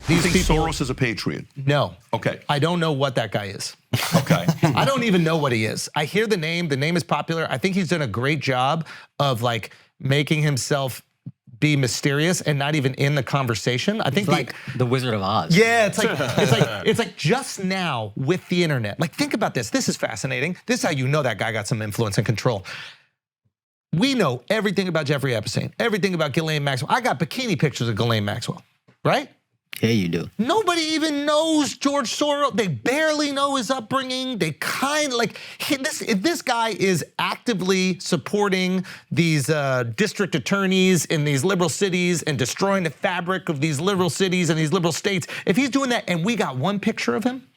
these think people. Soros is a patriot? No. Okay. I don't know what that guy is. Okay. I don't even know what he is. I hear the name. The name is popular. I think he's done a great job of like making himself be mysterious and not even in the conversation. I think like the Wizard of Oz. Yeah, it's like just now with the internet. Like think about this. This is fascinating. This is how you know that guy got some influence and control. We know everything about Jeffrey Epstein, everything about Ghislaine Maxwell. I got bikini pictures of Ghislaine Maxwell, right? Yeah, you do. Nobody even knows George Soros. They barely know his upbringing. They kind of like, if this guy is actively supporting these district attorneys in these liberal cities and destroying the fabric of these liberal cities and these liberal states, if he's doing that and we got one picture of him,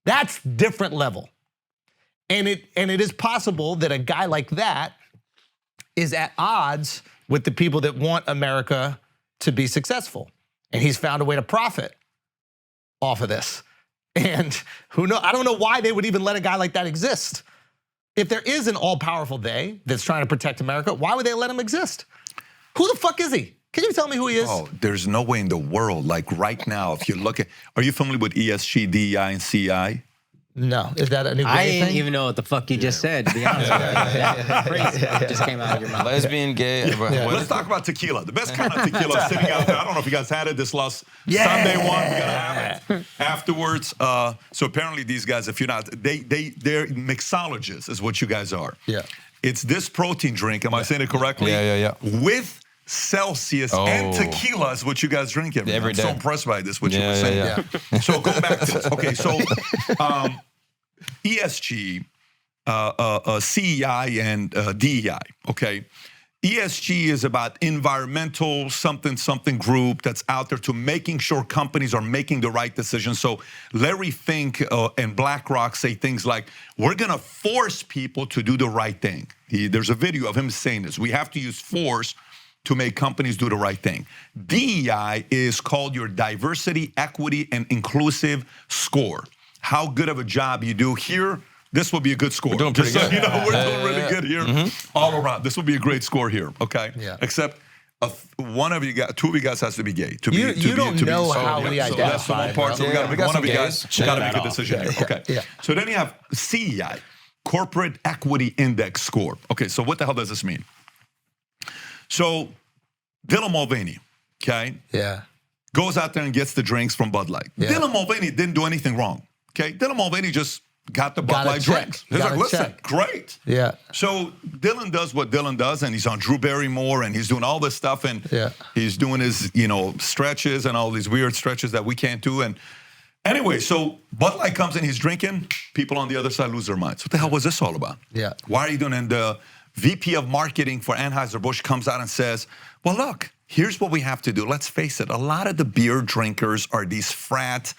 that's different level. And it is possible that a guy like that is at odds with the people that want America to be successful. And he's found a way to profit off of this. And who knows, I don't know why they would even let a guy like that exist. If there is an all-powerful they that's trying to protect America, why would they let him exist? Who the fuck is he? Can you tell me who he is? Oh, there's no way in the world, like right now, if you look at, are you familiar with ESG, DEI, and CI? No, is that a new I gay didn't thing? even know what the fuck you just said, to be honest with you. That phrase just came out of your mouth. Lesbian, gay. Let's talk about tequila. The best kind of tequila sitting out there. I don't know if you guys had it this last Sunday one. We're gonna have it afterwards. So apparently these guys, if you're not, they're mixologists, is what you guys are. Yeah. It's this protein drink. Am I saying it correctly? Yeah. With Celsius and tequila is what you guys drink every day. I'm so impressed by this, what you were saying. Yeah. So go back to this. Okay, so ESG, CEI, and DEI, okay? ESG is about environmental something group that's out there to making sure companies are making the right decisions. So Larry Fink and BlackRock say things like, we're gonna force people to do the right thing. There's a video of him saying this. We have to use force to make companies do the right thing. DEI is called your diversity, equity, and inclusive score. How good of a job you do here, this will be a good score. We're doing pretty good. You know, we're doing really good here all around. This will be a great score here, okay? Yeah. Except one of you guys, two of you guys has to be gay. You don't know how we so that's the one part. So we got one of you guys got to make a decision here. Okay. Yeah. So then you have CEI, Corporate Equity Index Score. Okay, so what the hell does this mean? So Dylan Mulvaney, okay? Yeah. Goes out there and gets the drinks from Bud Light. Yeah. Dylan Mulvaney didn't do anything wrong, okay? Dylan Mulvaney just got the Bud Light drinks. He's like, listen, great. Yeah. So Dylan does what Dylan does, and he's on Drew Barrymore, and he's doing all this stuff, and he's doing his, stretches and all these weird stretches that we can't do. And anyway, so Bud Light comes in, he's drinking. People on the other side lose their minds. What the hell was this all about? Yeah. Why are you doing? And the VP of marketing for Anheuser-Busch comes out and says, well, look, here's what we have to do. Let's face it, a lot of the beer drinkers are these frat,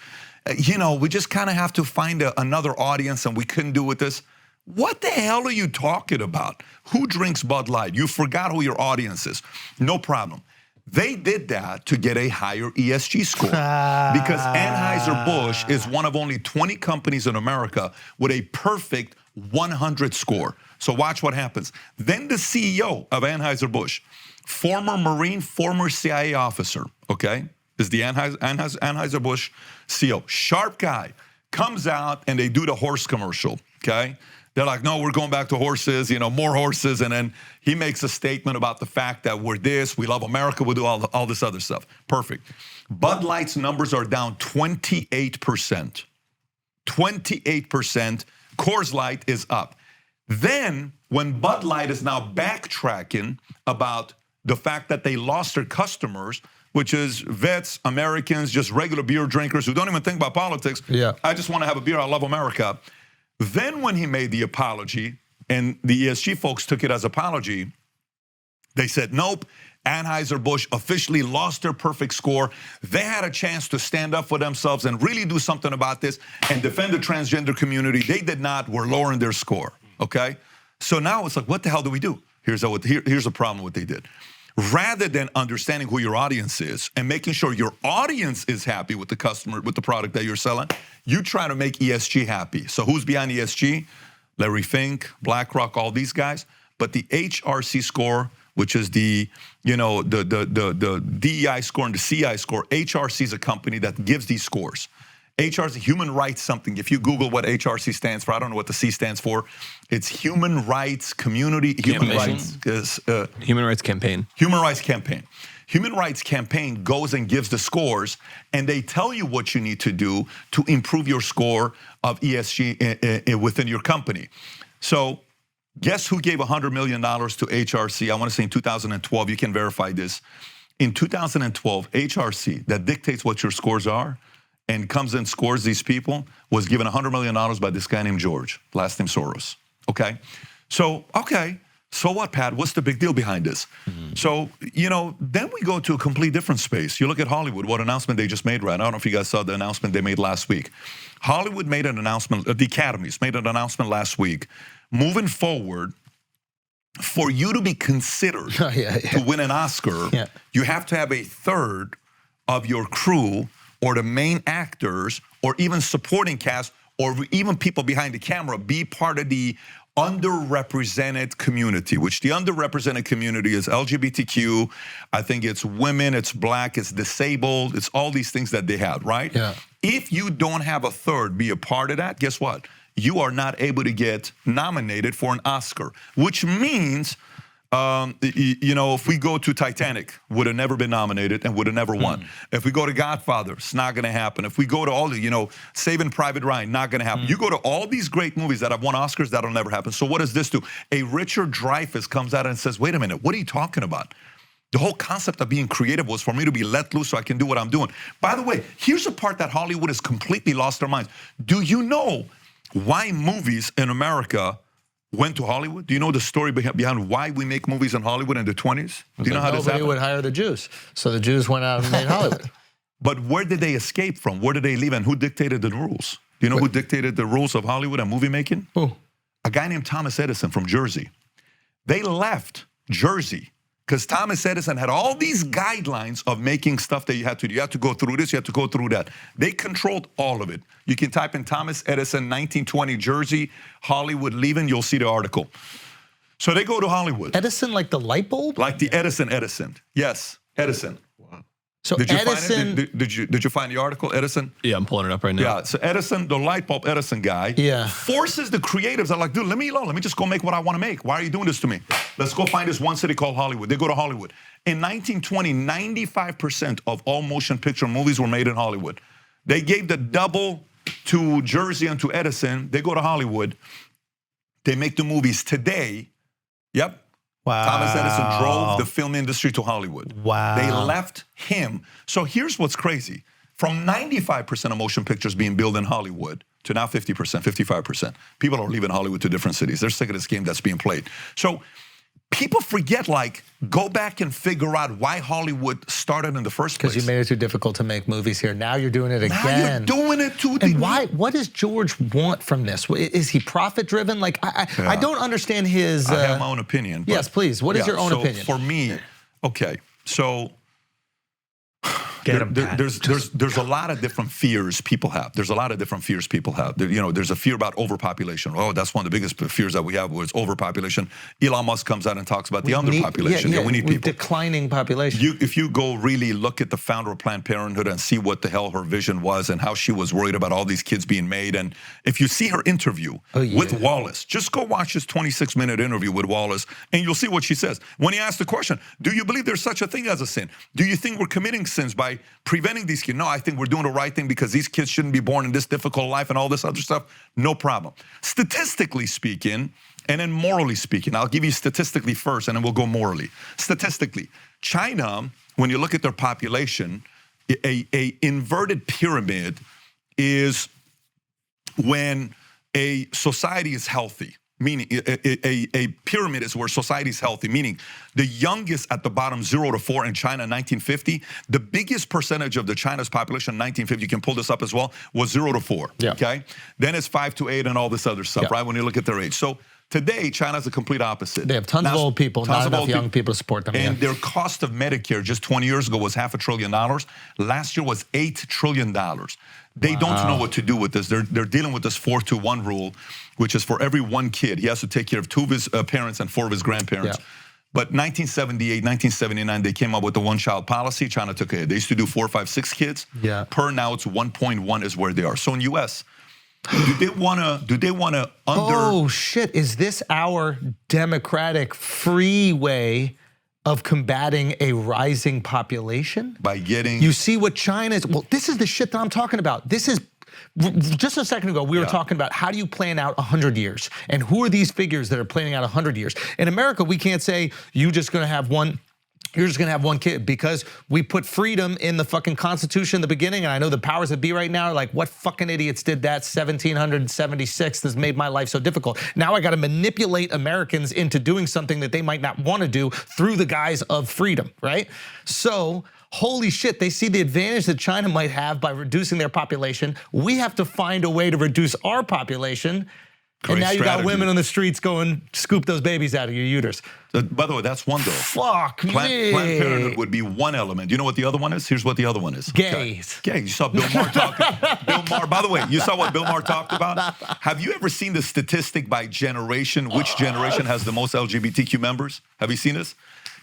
we just kind of have to find another audience, and we couldn't do with this. What the hell are you talking about? Who drinks Bud Light? You forgot who your audience is. No problem. They did that to get a higher ESG score because Anheuser-Busch is one of only 20 companies in America with a perfect 100 score. So watch what happens. Then the CEO of Anheuser-Busch, former Marine, former CIA officer, okay, is the Anheuser-Busch CEO. Sharp guy, comes out and they do the horse commercial, okay? They're like, no, we're going back to horses, more horses. And then he makes a statement about the fact that we're this, we love America, we'll do all this other stuff. Perfect. Bud Light's numbers are down 28%. 28%. Coors Light is up. Then, when Bud Light is now backtracking about the fact that they lost their customers, which is vets, Americans, just regular beer drinkers who don't even think about politics. Yeah. I just want to have a beer, I love America. Then when he made the apology, and the ESG folks took it as apology, they said, nope, Anheuser-Busch officially lost their perfect score. They had a chance to stand up for themselves and really do something about this and defend the transgender community. They did not. We're lowering their score, okay? So now it's like, what the hell do we do? Here's the problem what they did. Rather than understanding who your audience is and making sure your audience is happy with the customer, with the product that you're selling, you try to make ESG happy. So who's behind ESG? Larry Fink, BlackRock, all these guys. But the HRC score which is the DEI score and the CI score. HRC is a company that gives these scores. HRC, human rights something. If you Google what HRC stands for, I don't know what the C stands for. It's Human Rights Community. Human Rights Human Rights Campaign. Human Rights Campaign. Human Rights Campaign goes and gives the scores, and they tell you what you need to do to improve your score of ESG within your company. So guess who gave $100 million to HRC? I want to say in 2012, you can verify this. In 2012, HRC, that dictates what your scores are and comes and scores these people, was given $100 million by this guy named George, last name Soros, okay? So what, Pat? What's the big deal behind this? So, then we go to a complete different space. You look at Hollywood, what announcement they just made, right? I don't know if you guys saw the announcement they made last week. Hollywood made an announcement, the Academies made an announcement last week. Moving forward, for you to be considered to win an Oscar, you have to have a third of your crew or the main actors or even supporting cast or even people behind the camera be part of the underrepresented community, which the underrepresented community is LGBTQ, I think it's women, it's black, it's disabled, it's all these things that they have, right? Yeah. If you don't have a third be a part of that, guess what? You are not able to get nominated for an Oscar, which means, if we go to Titanic, would have never been nominated and would have never won. If we go to Godfather, it's not going to happen. If we go to all the, Saving Private Ryan, not going to happen. You go to all these great movies that have won Oscars, that'll never happen. So what does this do? A Richard Dreyfuss comes out and says, wait a minute, what are you talking about? The whole concept of being creative was for me to be let loose so I can do what I'm doing. By the way, here's a part that Hollywood has completely lost their minds. Do you know why movies in America went to Hollywood? Do you know the story behind why we make movies in Hollywood in the 20s? Do you know how this happened? Nobody would hire the Jews. So the Jews went out and made Hollywood. But where did they escape from? Where did they leave and who dictated the rules? Do you know who dictated the rules of Hollywood and movie making? Who? A guy named Thomas Edison from Jersey. They left Jersey because Thomas Edison had all these guidelines of making stuff that you had to do. You had to go through this, you had to go through that. They controlled all of it. You can type in Thomas Edison, 1920 Jersey, Hollywood leaving, you'll see the article. So they go to Hollywood. Edison, like the light bulb? Like the Edison. Yes, Edison. Wow. So did you Edison, find it? Did you find the article, Edison? Yeah, I'm pulling it up right now. Yeah, so Edison, the light bulb Edison guy, forces the creatives. Are like, dude, let me alone. Let me just go make what I want to make. Why are you doing this to me? Let's go find this one city called Hollywood. They go to Hollywood. In 1920, 95% of all motion picture movies were made in Hollywood. They gave the double to Jersey and to Edison. They go to Hollywood. They make the movies today. Yep. Wow. Thomas Edison drove the film industry to Hollywood. Wow. They left him. So here's what's crazy. From 95% of motion pictures being built in Hollywood to now 50%, 55%. People are leaving Hollywood to different cities. They're sick of this game that's being played. So people forget, go back and figure out why Hollywood started in the first place. Because you made it too difficult to make movies here. Now you're doing it again. Now you're doing it too. And why? What does George want from this? Is he profit-driven? I don't understand his... I have my own opinion. Yes, please. What is your own opinion? For me, okay, so... There's a lot of different fears people have. There's a fear about overpopulation. Oh, that's one of the biggest fears that we have, where it's overpopulation. Elon Musk comes out and talks about the underpopulation. We need people. Declining population. If you go really look at the founder of Planned Parenthood and see what the hell her vision was and how she was worried about all these kids being made, and if you see her interview with Wallace, just go watch this 26-minute interview with Wallace, and you'll see what she says. When he asked the question, do you believe there's such a thing as a sin? Do you think we're committing sins by preventing these kids? No, I think we're doing the right thing because these kids shouldn't be born in this difficult life and all this other stuff. No problem. Statistically speaking, and then morally speaking, I'll give you statistically first and then we'll go morally. Statistically, China, when you look at their population, a inverted pyramid is when a society is healthy. Meaning a pyramid is where society is healthy, meaning the youngest at the bottom, 0 to 4 in China in 1950, the biggest percentage of the China's population in 1950, you can pull this up as well, was 0 to 4, okay? Then it's 5 to 8 and all this other stuff, right, when you look at their age. So today, China's the complete opposite. They have tons of old people, not enough young people to support them. And their cost of Medicare just 20 years ago was $500 billion. Last year was $8 trillion. They don't know what to do with this. They're dealing with this 4-to-1 rule, which is for every one kid, he has to take care of 2 of his parents and 4 of his grandparents. But 1978, 1979, they came up with the one-child policy. China took it. They used to do 4, 5, 6 kids. Yeah. Per now, it's 1.1 is where they are. So in U.S., do they want to Oh shit! Is this our democratic free way of combating a rising population? by getting? You see what China's, well, this is the shit that I'm talking about. This is, just a second ago, we were talking about how do you plan out 100 years? And who are these figures that are planning out 100 years? In America, we can't say, you're just gonna have one kid, because we put freedom in the fucking Constitution in the beginning, and I know the powers that be right now are like, what fucking idiots did that 1776? This made my life so difficult. Now I gotta manipulate Americans into doing something that they might not wanna do through the guise of freedom, right? So, holy shit, they see the advantage that China might have by reducing their population. We have to find a way to reduce our population. Great and now you got strategy. women on the streets going, scoop those babies out of your uterus. By the way, that's one though. Fuck me. Planned Parenthood would be one element. You know what the other one is? Here's what the other one is. Gays. Okay. You saw Bill Maher talking. Bill Maher, by the way, you saw what Bill Maher talked about? Have you ever seen the statistic by generation? Which generation has the most LGBTQ members? Have you seen this?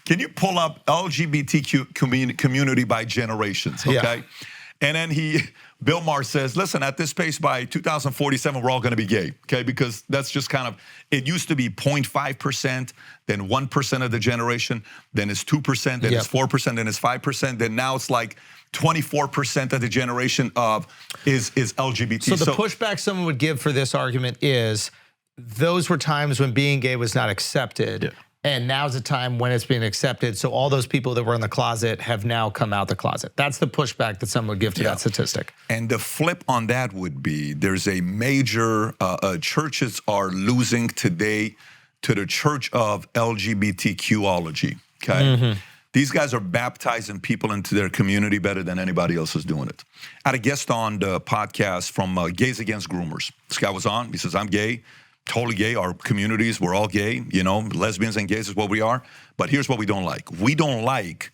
Can you pull up LGBTQ community by generations, okay? Yeah. And then Bill Maher says, listen, at this pace, by 2047, we're all going to be gay, okay? Because that's just kind of, it used to be 0.5%, then 1% of the generation, then it's 2%, then it's 4%, then it's 5%, then now it's like 24% of the generation is LGBT. So the pushback someone would give for this argument is, those were times when being gay was not accepted. Yeah. And now's the time when it's being accepted. So all those people that were in the closet have now come out the closet. That's the pushback that someone would give to that statistic. And the flip on that would be, there's a major, churches are losing today to the church of LGBTQology, okay? These guys are baptizing people into their community better than anybody else is doing it. I had a guest on the podcast from Gays Against Groomers. This guy was on, he says, I'm gay. Totally gay. Our communities, we're all gay. You know, lesbians and gays is what we are. But here's what we don't like. We don't like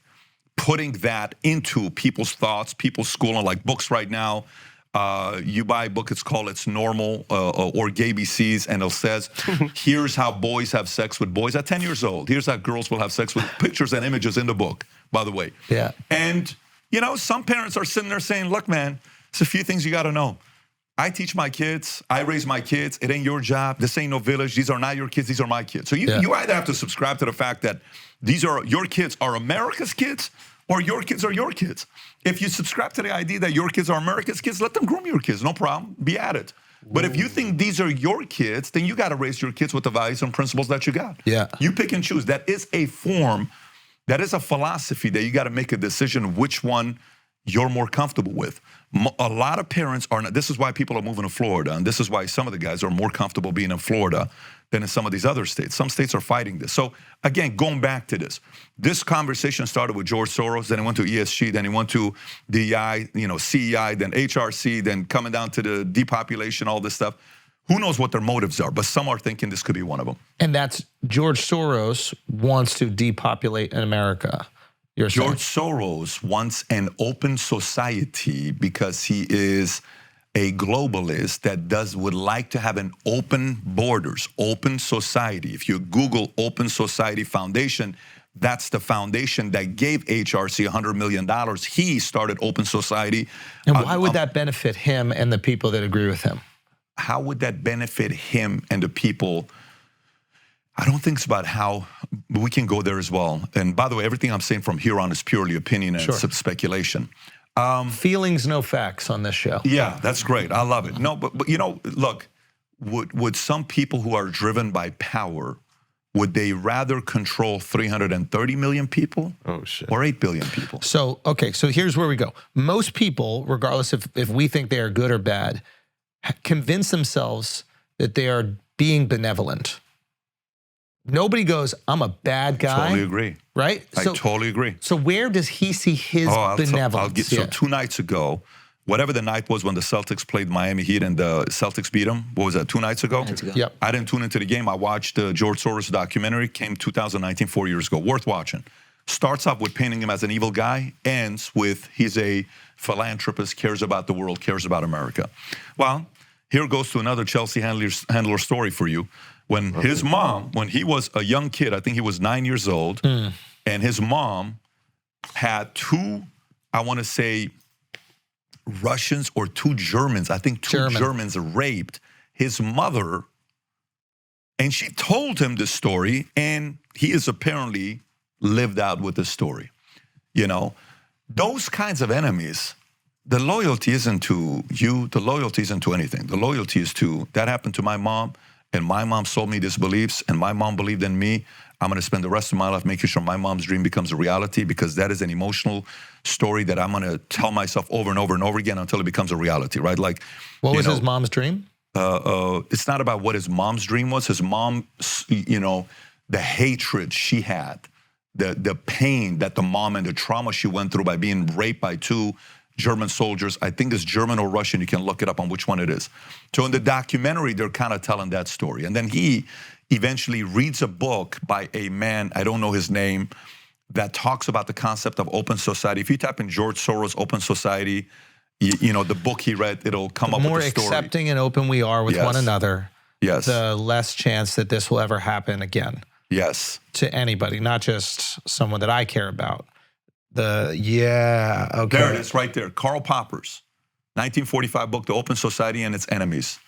putting that into people's thoughts, people's schooling, like books right now. You buy a book, it's called It's Normal or Gay BCs, and it says, here's how boys have sex with boys at 10 years old. Here's how girls will have sex with pictures and images in the book, by the way. Yeah. And, you know, some parents are sitting there saying, look, man, it's a few things you got to know. I teach my kids, I raise my kids, it ain't your job, this ain't no village, these are not your kids, these are my kids. So you either have to subscribe to the fact that these are, your kids are America's kids, or your kids are your kids. If you subscribe to the idea that your kids are America's kids, let them groom your kids, no problem, be at it. But if you think these are your kids, then you gotta raise your kids with the values and principles that you got. Yeah. You pick and choose. That is a form, that is a philosophy that you gotta make a decision which one you're more comfortable with. A lot of parents are not, this is why people are moving to Florida, and this is why some of the guys are more comfortable being in Florida than in some of these other states. Some states are fighting this. So again, going back to this conversation started with George Soros, then it went to ESG, then it went to DEI, you know, CEI, then HRC, then coming down to the depopulation, all this stuff. Who knows what their motives are, but some are thinking this could be one of them. And that's George Soros wants to depopulate in America. George Soros wants an open society because he is a globalist that would like to have an open borders, open society. If you Google Open Society Foundation, that's the foundation that gave HRC $100 million. He started Open Society. And why would that benefit him and the people that agree with him? How would that benefit him and the people? I don't think it's about how, but we can go there as well. And by the way, everything I'm saying from here on is purely opinion and speculation. Feelings, no facts on this show. Yeah, that's great. I love it. No, but you know, look, would some people who are driven by power, would they rather control 330 million people or 8 billion people? So, okay, so here's where we go. Most people, regardless if we think they are good or bad, convince themselves that they are being benevolent. Nobody goes, I'm a bad guy. Totally agree. Right? I totally agree. So where does he see his benevolence? So 2 nights ago, whatever the night was when the Celtics played Miami Heat and the Celtics beat them, what was that, 2 nights ago? Yep. I didn't tune into the game. I watched the George Soros documentary, came 2019, 4 years ago, worth watching. Starts off with painting him as an evil guy, ends with he's a philanthropist, cares about the world, cares about America. Well, Here goes to another Chelsea handler story for you. When his mom, when he was a young kid, I think he was 9 years old, and his mom had two, I want to say, Russians or two Germans, I think two Germans raped his mother, and she told him this story, and he is apparently lived out with the story. You know, those kinds of enemies, the loyalty isn't to you, the loyalty isn't to anything. The loyalty is to, that happened to my mom, and my mom sold me these beliefs, and my mom believed in me. I'm gonna spend the rest of my life making sure my mom's dream becomes a reality, because that is an emotional story that I'm gonna tell myself over and over and over again until it becomes a reality, right? Like, what was his mom's dream? It's not about what his mom's dream was. His mom, you know, the hatred she had, the pain that the mom and the trauma she went through by being raped by two German soldiers. I think it's German or Russian. You can look it up on which one it is. So in the documentary, they're kind of telling that story. And then he eventually reads a book by a man, I don't know his name, that talks about the concept of open society. If you type in George Soros, open society, you know, the book he read, it'll come up with the story. The more accepting and open we are with one another, yes, the less chance that this will ever happen again. Yes. To anybody, not just someone that I care about. Okay. There it is right there. Karl Popper's 1945 book, The Open Society and Its Enemies.